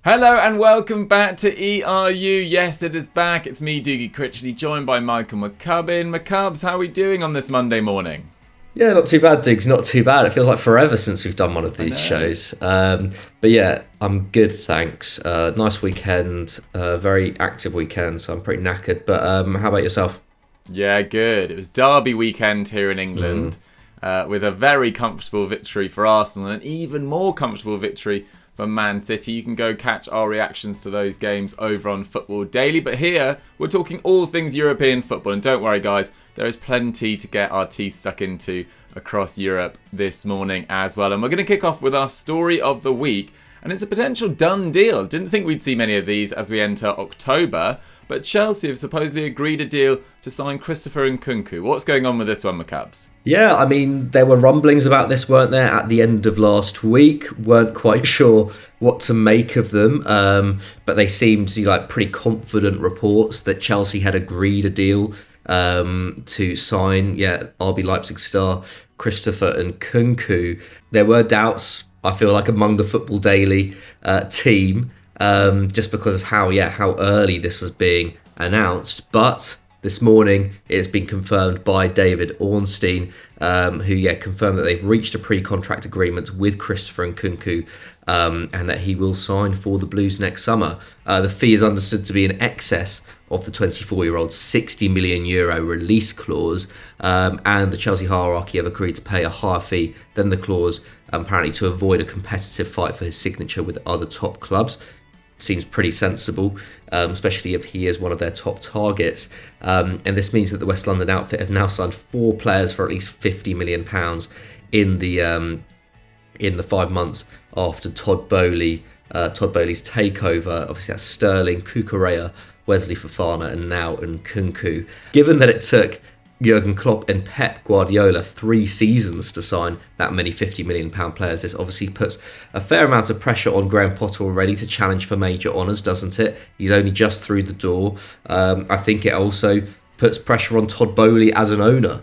Hello and welcome back to ERU. Yes, it is back. It's me, Doogie Critchley, joined by Michael McCubbin. McCubbs, how are we doing on this Monday morning? Yeah, not too bad, Dukes. Not too bad. It feels like forever since we've done one of these shows. But yeah, I'm good, thanks. Nice weekend, very active weekend, so I'm pretty knackered. But how about yourself? Yeah, good. It was Derby weekend here in England with a very comfortable victory for Arsenal and an even more comfortable victory for Man City. You can go catch our reactions to those games over on Football Daily. But here, we're talking all things European football. And don't worry, guys, there is plenty to get our teeth stuck into across Europe this morning as well. And we're going to kick off with our story of the week. And it's a potential done deal. Didn't think we'd see many of these as we enter October. But Chelsea have supposedly agreed a deal to sign Christopher Nkunku. What's going on with this one, McCabs? Yeah, I mean, there were rumblings about this, weren't there, at the end of last week. Weren't quite sure what to make of them. But they seemed to be like pretty confident reports that Chelsea had agreed a deal to sign, RB Leipzig star Christopher Nkunku. There were doubts, I feel like, among the Football Daily team, just because of how early this was being announced. But this morning, it's been confirmed by David Ornstein, who confirmed that they've reached a pre-contract agreement with Christopher Nkunku, and that he will sign for the Blues next summer. The fee is understood to be in excess of the 24-year-old's €60 million release clause, and the Chelsea hierarchy have agreed to pay a higher fee than the clause, apparently to avoid a competitive fight for his signature with other top clubs. Seems pretty sensible, especially if he is one of their top targets. And this means that the West London outfit have now signed 4 players for at least £50 million in the 5 months after Todd Boehly's takeover. Obviously, that's Sterling, Cucurella, Wesley Fofana, and now Nkunku. Given that it took Jurgen Klopp and Pep Guardiola 3 seasons to sign that many £50 million players, this obviously puts a fair amount of pressure on Graham Potter already to challenge for major honours, doesn't it? He's only just through the door. I think it also puts pressure on Todd Boehly as an owner,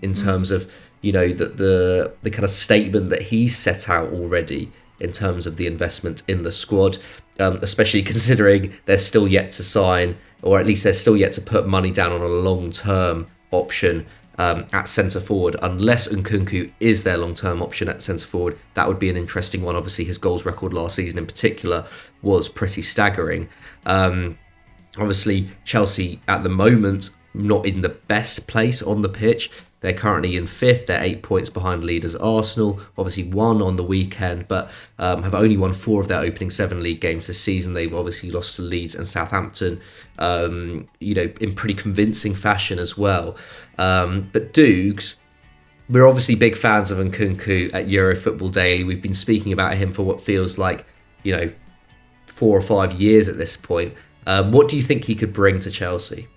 in terms of, the kind of statement that he's set out already in terms of the investment in the squad, especially considering they're still yet to sign, or at least they're still yet to put money down on a long-term option at centre forward. Unless Nkunku is their long-term option at centre forward, that would be an interesting one. Obviously, his goals record last season in particular was pretty staggering. Obviously, Chelsea at the moment not in the best place on the pitch. They're currently in 5th. They're 8 points behind leaders Arsenal. Obviously won on the weekend, but have only won 4 of their opening 7 league games this season. They've obviously lost to Leeds and Southampton, in pretty convincing fashion as well. But Dukes, we're obviously big fans of Nkunku at Euro Football Daily. We've been speaking about him for what feels like, 4 or 5 years at this point. What do you think he could bring to Chelsea?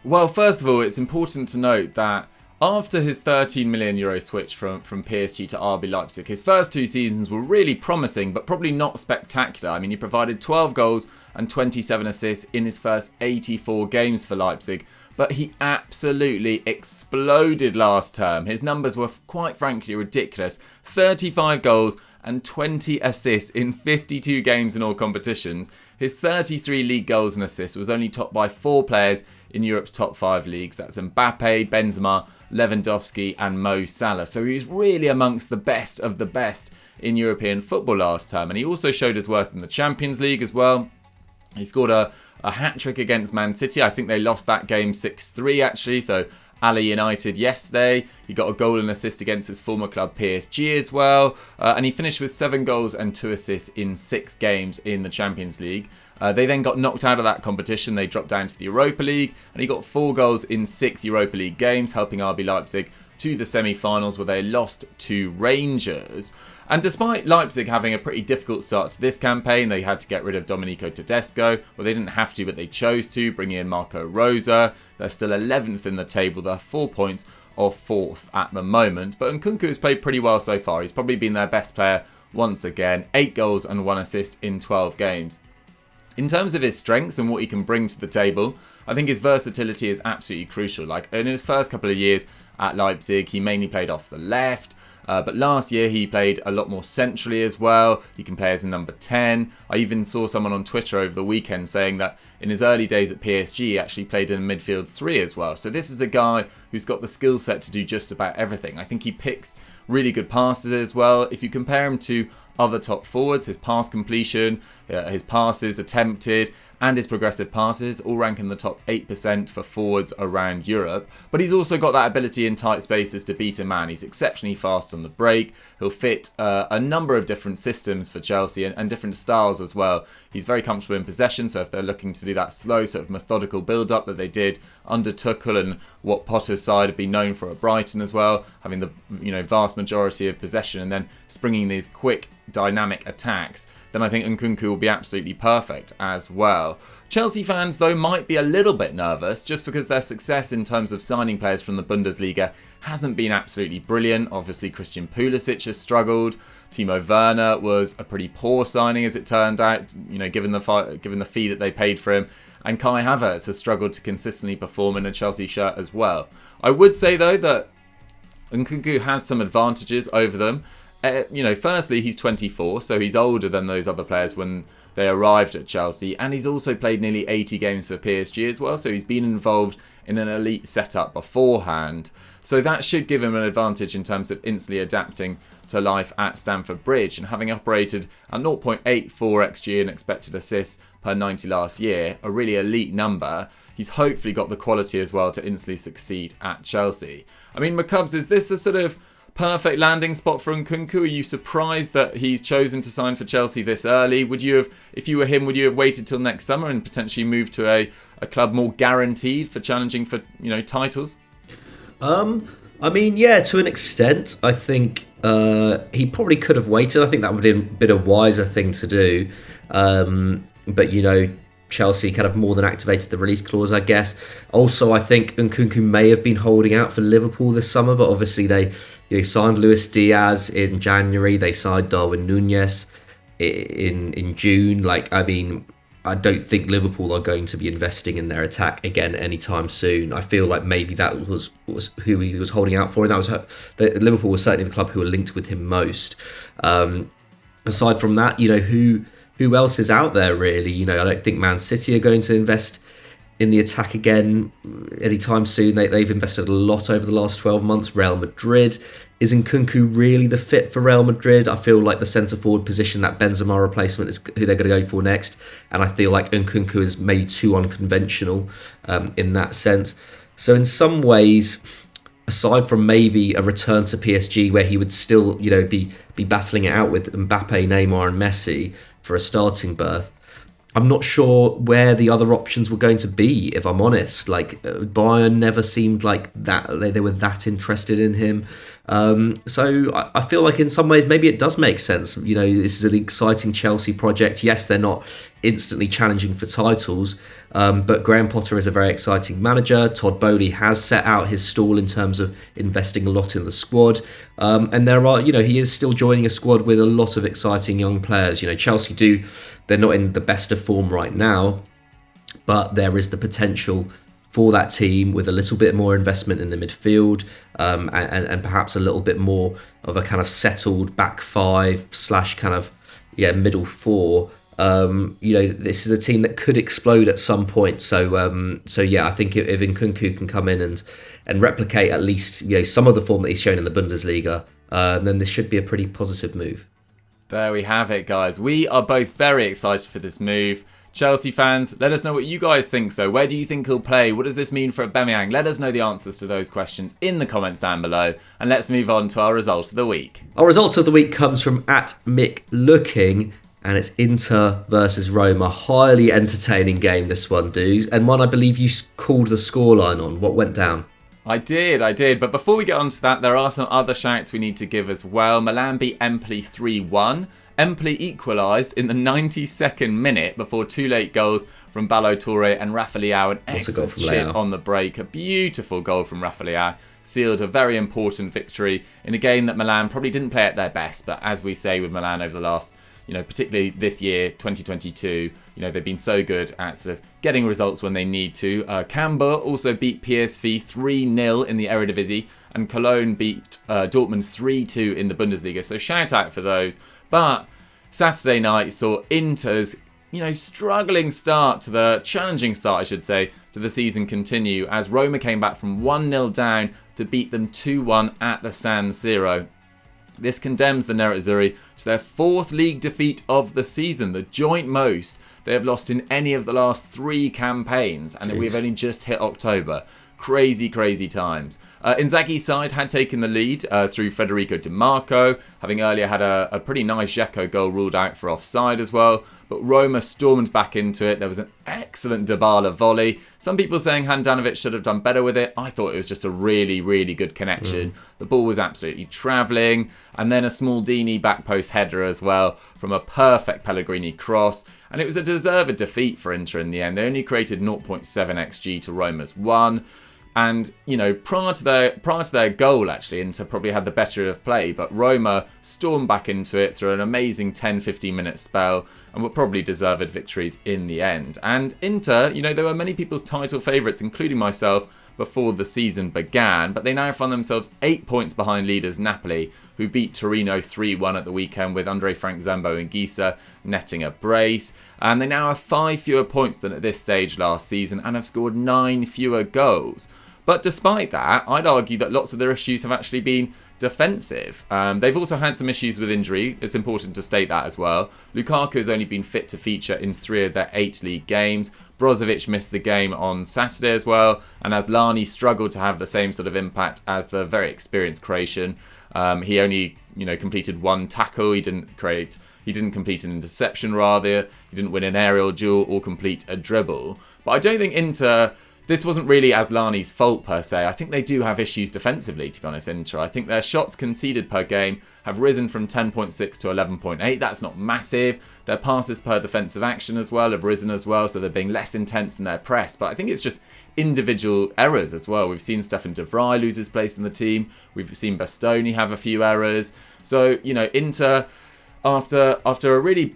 Well, first of all, it's important to note that after his €13 million switch from PSG to RB Leipzig, his first 2 seasons were really promising, but probably not spectacular. I mean, he provided 12 goals and 27 assists in his first 84 games for Leipzig, but he absolutely exploded last term. His numbers were quite frankly ridiculous. 35 goals and 20 assists in 52 games in all competitions. His 33 league goals and assists was only topped by 4 players in Europe's top 5 leagues. That's Mbappe, Benzema, Lewandowski and Mo Salah. So he was really amongst the best of the best in European football last term. And he also showed his worth in the Champions League as well. He scored a hat-trick against Man City. I think they lost that game 6-3 actually. So Ali United yesterday. He got a goal and assist against his former club PSG as well. And he finished with 7 goals and 2 assists in 6 games in the Champions League. They then got knocked out of that competition. They dropped down to the Europa League. And he got 4 goals in 6 Europa League games, helping RB Leipzig to the semi-finals where they lost to Rangers. And despite Leipzig having a pretty difficult start to this campaign, they had to get rid of Domenico Tedesco. Well, they didn't have to, but they chose to, bringing in Marco Rosa. They're still 11th in the table. They're 4 points off 4th at the moment. But Nkunku has played pretty well so far. He's probably been their best player once again. 8 goals and 1 assist in 12 games. In terms of his strengths and what he can bring to the table, I think his versatility is absolutely crucial. Like in his first couple of years at Leipzig, he mainly played off the left. But last year he played a lot more centrally as well. He can play as a number 10. I even saw someone on Twitter over the weekend saying that in his early days at PSG he actually played in a midfield 3 as well. So this is a guy who's got the skill set to do just about everything. I think he picks really good passes as well. If you compare him to other top forwards, his pass completion, his passes attempted, and his progressive passes all rank in the top 8% for forwards around Europe. But he's also got that ability in tight spaces to beat a man. He's exceptionally fast on the break. He'll fit a number of different systems for Chelsea and different styles as well. He's very comfortable in possession, so if they're looking to do that slow sort of methodical build-up that they did under Tuchel and what Potter's side have been known for at Brighton as well, having the vast majority of possession and then springing these quick dynamic attacks, then I think Nkunku will be absolutely perfect as well. Chelsea fans, though, might be a little bit nervous just because their success in terms of signing players from the Bundesliga hasn't been absolutely brilliant. Obviously, Christian Pulisic has struggled. Timo Werner was a pretty poor signing, as it turned out, given the fee that they paid for him. And Kai Havertz has struggled to consistently perform in a Chelsea shirt as well. I would say, though, that Nkunku has some advantages over them. Firstly, he's 24, so he's older than those other players when they arrived at Chelsea, and he's also played nearly 80 games for PSG as well, so he's been involved in an elite setup beforehand. So that should give him an advantage in terms of instantly adapting to life at Stamford Bridge, and having operated at 0.84 XG and expected assists per 90 last year, a really elite number, he's hopefully got the quality as well to instantly succeed at Chelsea. I mean, McCubs, is this a sort of perfect landing spot for Nkunku? Are you surprised that he's chosen to sign for Chelsea this early? Would you have, if you were him, would you have waited till next summer and potentially moved to a club more guaranteed for challenging for titles? I mean, yeah, to an extent. I think he probably could have waited. I think that would have been a wiser thing to do. But Chelsea kind of more than activated the release clause, I guess. Also, I think Nkunku may have been holding out for Liverpool this summer, but obviously they signed Luis Diaz in January. They signed Darwin Núñez in June. I don't think Liverpool are going to be investing in their attack again anytime soon. I feel like maybe that was who he was holding out for, and Liverpool was certainly the club who were linked with him most. Aside from that, who else is out there really? I don't think Man City are going to invest in the attack again anytime soon. They've invested a lot over the last 12 months. Real Madrid, is Nkunku really the fit for Real Madrid? I feel like the centre forward position, that Benzema replacement, is who they're going to go for next, and I feel like Nkunku is maybe too unconventional in that sense. So in some ways, aside from maybe a return to PSG where he would still be battling it out with Mbappe, Neymar and Messi for a starting berth, I'm not sure where the other options were going to be, if I'm honest. Bayern never seemed like that they were that interested in him. So I feel like in some ways maybe it does make sense. This is an exciting Chelsea project. Yes, they're not instantly challenging for titles, but Graham Potter is a very exciting manager. Todd Boehly has set out his stall in terms of investing a lot in the squad, and there are he is still joining a squad with a lot of exciting young players. Chelsea they're not in the best of form right now, but there is the potential for that team with a little bit more investment in the midfield, and perhaps a little bit more of a kind of settled back five / kind of middle four. This is a team that could explode at some point. So I think if Nkunku can come in and replicate at least some of the form that he's shown in the Bundesliga, then this should be a pretty positive move. There we have it, guys. We are both very excited for this move. Chelsea fans, let us know what you guys think, though. Where do you think he'll play? What does this mean for Aubameyang? Let us know the answers to those questions in the comments down below. And let's move on to our result of the week. Our result of the week comes from @MickLooking, and it's Inter versus Roma. Highly entertaining game, this one, dudes. And one I believe you called the scoreline on. What went down? I did. But before we get on to that, there are some other shouts we need to give as well. Milan beat Empoli 3-1. Empoli equalised in the 92nd minute before two late goals from Ballo-Touré and Rafa Leão. An excellent chip on the break. A beautiful goal from Rafa Leão. Sealed a very important victory in a game that Milan probably didn't play at their best. But as we say with Milan over the last particularly this year, 2022, they've been so good at sort of getting results when they need to. Cambuur also beat PSV 3-0 in the Eredivisie, and Cologne beat Dortmund 3-2 in the Bundesliga. So shout out for those. But Saturday night saw Inter's challenging start, I should say, to the season continue as Roma came back from 1-0 down to beat them 2-1 at the San Siro. This condemns the Nerazzurri to their 4th league defeat of the season, the joint most they have lost in any of the last 3 campaigns, and we've only just hit October. Crazy, crazy times. Inzaghi's side had taken the lead through Federico Di Marco, having earlier had a pretty nice Dzeko goal ruled out for offside as well. But Roma stormed back into it. There was an excellent Dybala volley. Some people saying Handanovic should have done better with it. I thought it was just a really, really good connection. The ball was absolutely travelling. And then a Smaldini back post header as well from a perfect Pellegrini cross. And it was a deserved defeat for Inter in the end. They only created 0.7 XG to Roma's 1. And, prior to their goal, actually, Inter probably had the better of play, but Roma stormed back into it through an amazing 10-15 minute spell and were probably deserved victories in the end. And Inter, they were many people's title favourites, including myself, before the season began, but they now find themselves 8 points behind leaders Napoli, who beat Torino 3-1 at the weekend with Andre Frank Zambo and Gisa netting a brace. And they now have 5 fewer points than at this stage last season and have scored 9 fewer goals. But despite that, I'd argue that lots of their issues have actually been defensive. They've also had some issues with injury. It's important to state that as well. Lukaku has only been fit to feature in 3 of their 8 league games. Brozovic missed the game on Saturday as well. And Asllani struggled to have the same sort of impact as the very experienced Croatian. He only, completed 1 tackle. He didn't complete an interception rather. He didn't win an aerial duel or complete a dribble. But I don't think Inter... This wasn't really Asllani's fault per se. I think they do have issues defensively, to be honest, Inter. I think their shots conceded per game have risen from 10.6 to 11.8. That's not massive. Their passes per defensive action as well have risen as well, so they're being less intense in their press. But I think it's just individual errors as well. We've seen Stefan de Vrij lose his place in the team. We've seen Bastoni have a few errors. So, Inter, after a really...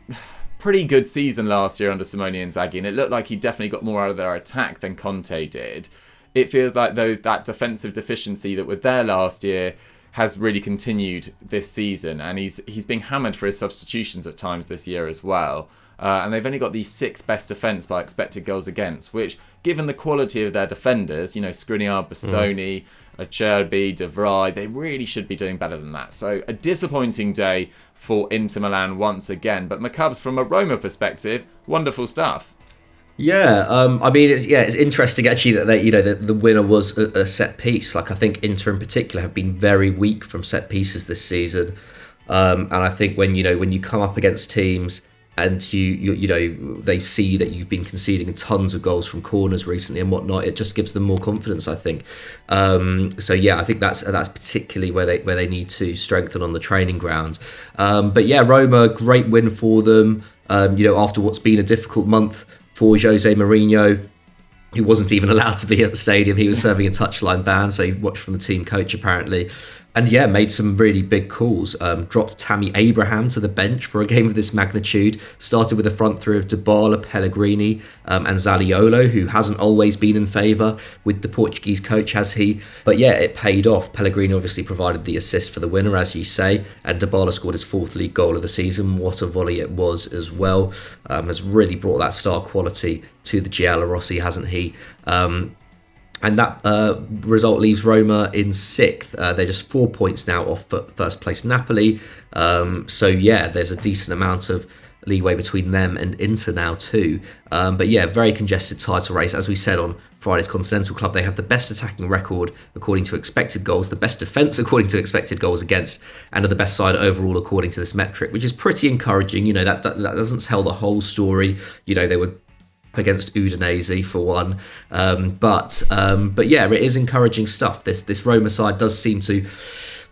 pretty good season last year under Simone Inzaghi, and it looked like he definitely got more out of their attack than Conte did. It feels like that defensive deficiency that was there last year has really continued this season, and he's being hammered for his substitutions at times this year as well. And they've only got the 6th best defence by expected goals against, which, given the quality of their defenders, Skriniar, Bastoni, Acerbi, de Vrij, they really should be doing better than that. So a disappointing day for Inter Milan once again. But McCubs, from a Roma perspective, wonderful stuff. Yeah, it's interesting actually that the winner was a set piece. Like, I think Inter in particular have been very weak from set pieces this season, and I think when you come up against teams and you they see that you've been conceding tons of goals from corners recently and whatnot, it just gives them more confidence, I think. So yeah, I think that's particularly where they need to strengthen on the training ground. But yeah, Roma, great win for them. After what's been a difficult month for Jose Mourinho, who wasn't even allowed to be at the stadium. He was serving a touchline ban, so he watched from the team coach apparently. And yeah, made some really big calls. Dropped Tammy Abraham to the bench for a game of this magnitude. Started with a front three of Dybala, Pellegrini and Zaniolo, who hasn't always been in favour with the Portuguese coach, has he? But yeah, it paid off. Pellegrini obviously provided the assist for the winner, as you say. And Dybala scored his 4th league goal of the season. What a volley it was as well. Has really brought that star quality to the Giallorossi, hasn't he? And that result leaves Roma in 6th. They're just 4 points now off first place Napoli. So yeah, there's a decent amount of leeway between them and Inter now too. But yeah, very congested title race. As we said on Friday's Continental Club, they have the best attacking record according to expected goals, the best defence according to expected goals against, and are the best side overall according to this metric, which is pretty encouraging. That doesn't tell the whole story. They were against Udinese for one, but yeah, it is encouraging stuff. This Roma side does seem to,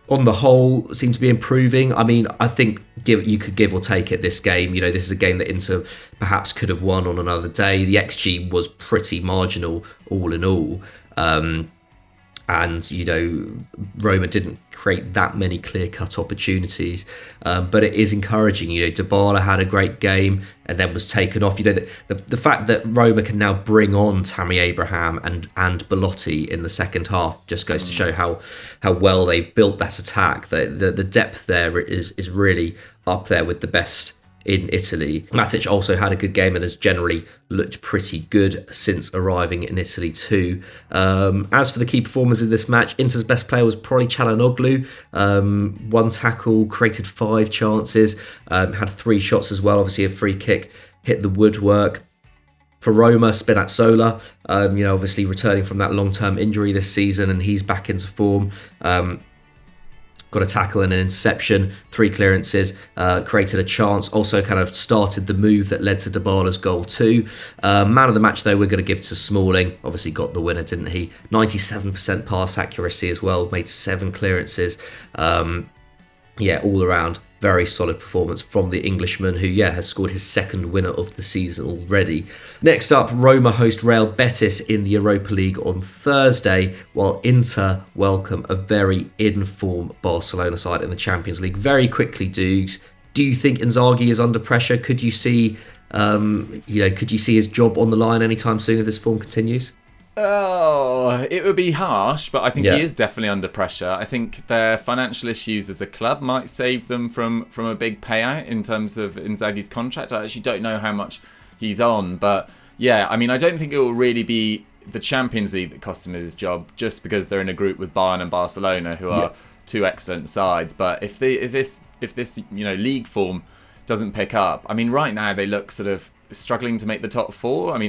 on the whole, be improving. I mean, I think you could give or take it this game. This is a game that Inter perhaps could have won on another day. The XG was pretty marginal all in all. and Roma didn't create that many clear-cut opportunities, but it is encouraging. Dybala had a great game and then was taken off. The fact that Roma can now bring on Tammy Abraham and Belotti in the second half just goes to show how well they've built that attack. The depth there is really up there with the best in Italy. Matic also had a good game and has generally looked pretty good since arriving in Italy too. As for the key performers in this match, Inter's best player was probably Çalhanoğlu. 1 tackle, created 5 chances, had 3 shots as well. Obviously a free kick hit the woodwork. For Roma, Spinazzola, obviously returning from that long-term injury this season, and he's back into form. Got a tackle and an interception, 3 clearances, created a chance, also kind of started the move that led to Dybala's goal too. Man of the match, though, we're going to give to Smalling. Obviously got the winner, didn't he? 97% pass accuracy as well, made 7 clearances. All around, very solid performance from the Englishman, who, has scored his 2nd winner of the season already. Next up, Roma host Real Betis in the Europa League on Thursday, while Inter welcome a very in-form Barcelona side in the Champions League. Very quickly, Dukes, do you think Inzaghi is under pressure? Could you see, his job on the line anytime soon if this form continues? Oh, it would be harsh, but I think he is definitely under pressure. I think their financial issues as a club might save them from a big payout in terms of Inzaghi's contract. I actually don't know how much he's on, but I don't think it will really be the Champions League that costs him his job, just because they're in a group with Bayern and Barcelona, who are 2 excellent sides. But if this league form doesn't pick up, right now they look sort of struggling to make the top 4.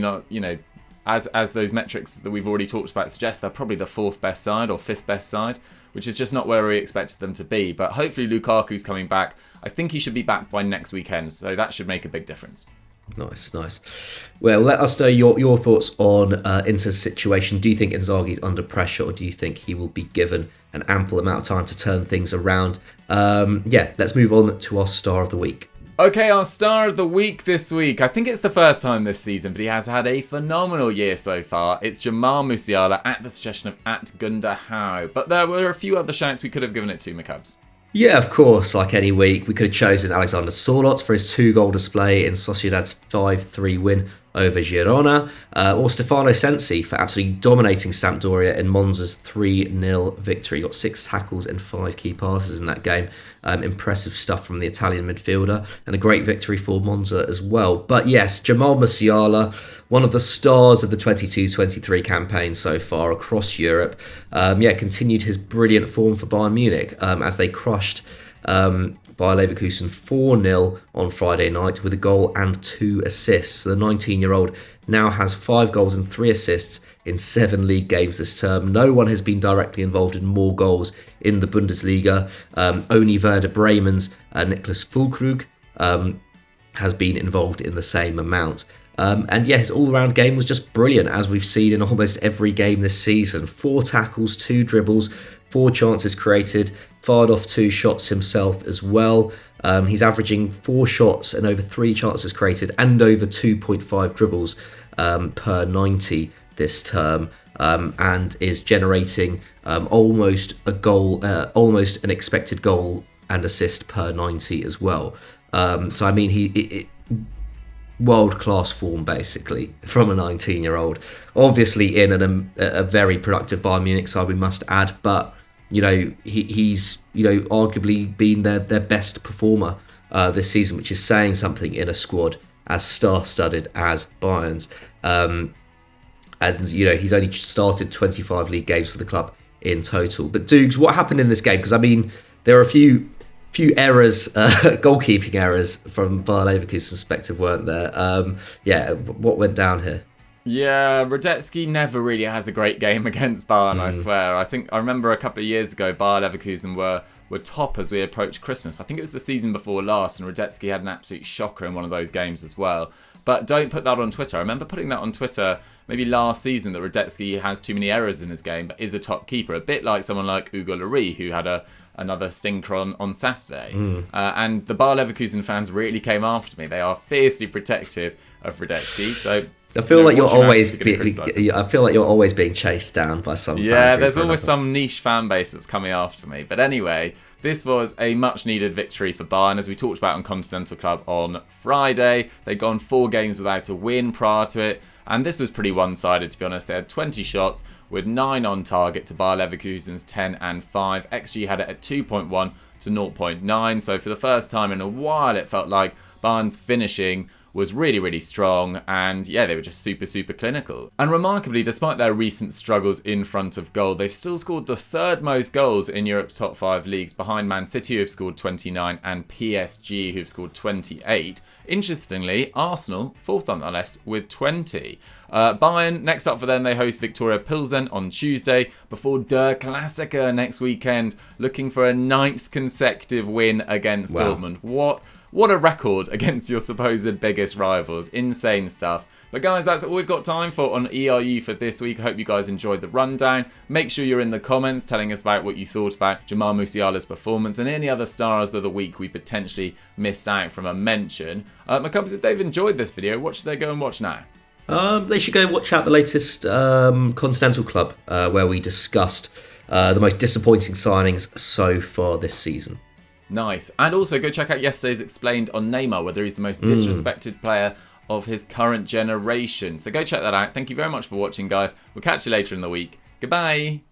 As those metrics that we've already talked about suggest, they're probably the 4th best side or 5th best side, which is just not where we expected them to be. But hopefully Lukaku's coming back. I think he should be back by next weekend, so that should make a big difference. Nice. Well, let us know your thoughts on Inter's situation. Do you think Inzaghi's under pressure, or do you think he will be given an ample amount of time to turn things around? Let's move on to our star of the week. Okay, our star of the week this week. I think it's the first time this season, but he has had a phenomenal year so far. It's Jamal Musiala at the suggestion of @Gundahau. But there were a few other shouts we could have given it to, McCubs. Yeah, of course, like any week, we could have chosen Alexander Sorloth for his 2-goal display in Sociedad's 5-3 win over Girona, or Stefano Sensi for absolutely dominating Sampdoria in Monza's 3-0 victory. Got 6 tackles and 5 key passes in that game. Impressive stuff from the Italian midfielder, and a great victory for Monza as well. But yes, Jamal Musiala, one of the stars of the 22-23 campaign so far across Europe, continued his brilliant form for Bayern Munich as they crushed Bayer Leverkusen 4-0 on Friday night with a goal and 2 assists. The 19-year-old now has 5 goals and 3 assists in 7 league games this term. No one has been directly involved in more goals in the Bundesliga. Only Werder Bremen's Niklas Füllkrug has been involved in the same amount. His all-round game was just brilliant, as we've seen in almost every game this season. 4 tackles, 2 dribbles, 4 chances created, fired off 2 shots himself as well. He's averaging 4 shots and over 3 chances created and over 2.5 dribbles per 90 this term, and is generating almost an expected goal and assist per 90 as well. World-class form, basically, from a 19-year-old. Obviously in a very productive Bayern Munich side, we must add, but he's arguably been their best performer this season, which is saying something in a squad as star-studded as Bayern's. He's only started 25 league games for the club in total. But Dukes, what happened in this game? Because there are a few errors, goalkeeping errors from Bayer Leverkusen's perspective, weren't there? What went down here? Yeah, Radetzky never really has a great game against Bayern, I swear. I remember a couple of years ago, Bayer Leverkusen were top as we approached Christmas. I think it was the season before last, and Radetzky had an absolute shocker in one of those games as well. But don't put that on Twitter. I remember putting that on Twitter maybe last season, that Radetzky has too many errors in his game, but is a top keeper. A bit like someone like Hugo Lloris, who had another stinker on Saturday. And the Bayer Leverkusen fans really came after me. They are fiercely protective of Radetzky. So I feel like you're always I feel like you're always being chased down by some. Yeah, there's always some niche fan base that's coming after me. But anyway, this was a much needed victory for Bayern, as we talked about on Continental Club on Friday. They'd gone 4 games without a win prior to it, and this was pretty one-sided, to be honest. They had 20 shots with 9 on target to Bayer Leverkusen's 10 and 5. XG had it at 2.1 to 0.9. So for the first time in a while, it felt like Bayern's finishing was really, really strong, and yeah, they were just super, super clinical. And remarkably, despite their recent struggles in front of goal, they've still scored the 3rd most goals in Europe's top 5 leagues, behind Man City, who've scored 29, and PSG, who've scored 28. Interestingly, Arsenal, 4th on the list, with 20. Bayern, next up for them, they host Viktoria Pilsen on Tuesday, before Der Klassiker next weekend, looking for a 9th consecutive win against Dortmund. What a record against your supposed biggest rivals. Insane stuff. But guys, that's all we've got time for on ERU for this week. I hope you guys enjoyed the rundown. Make sure you're in the comments telling us about what you thought about Jamal Musiala's performance and any other stars of the week we potentially missed out from a mention. My cubs, if they've enjoyed this video, what should they go and watch now? They should go and watch out the latest Continental Club, where we discussed the most disappointing signings so far this season. Nice. And also go check out yesterday's Explained on Neymar, whether he's the most disrespected player of his current generation. So go check that out. Thank you very much for watching, guys. We'll catch you later in the week. Goodbye.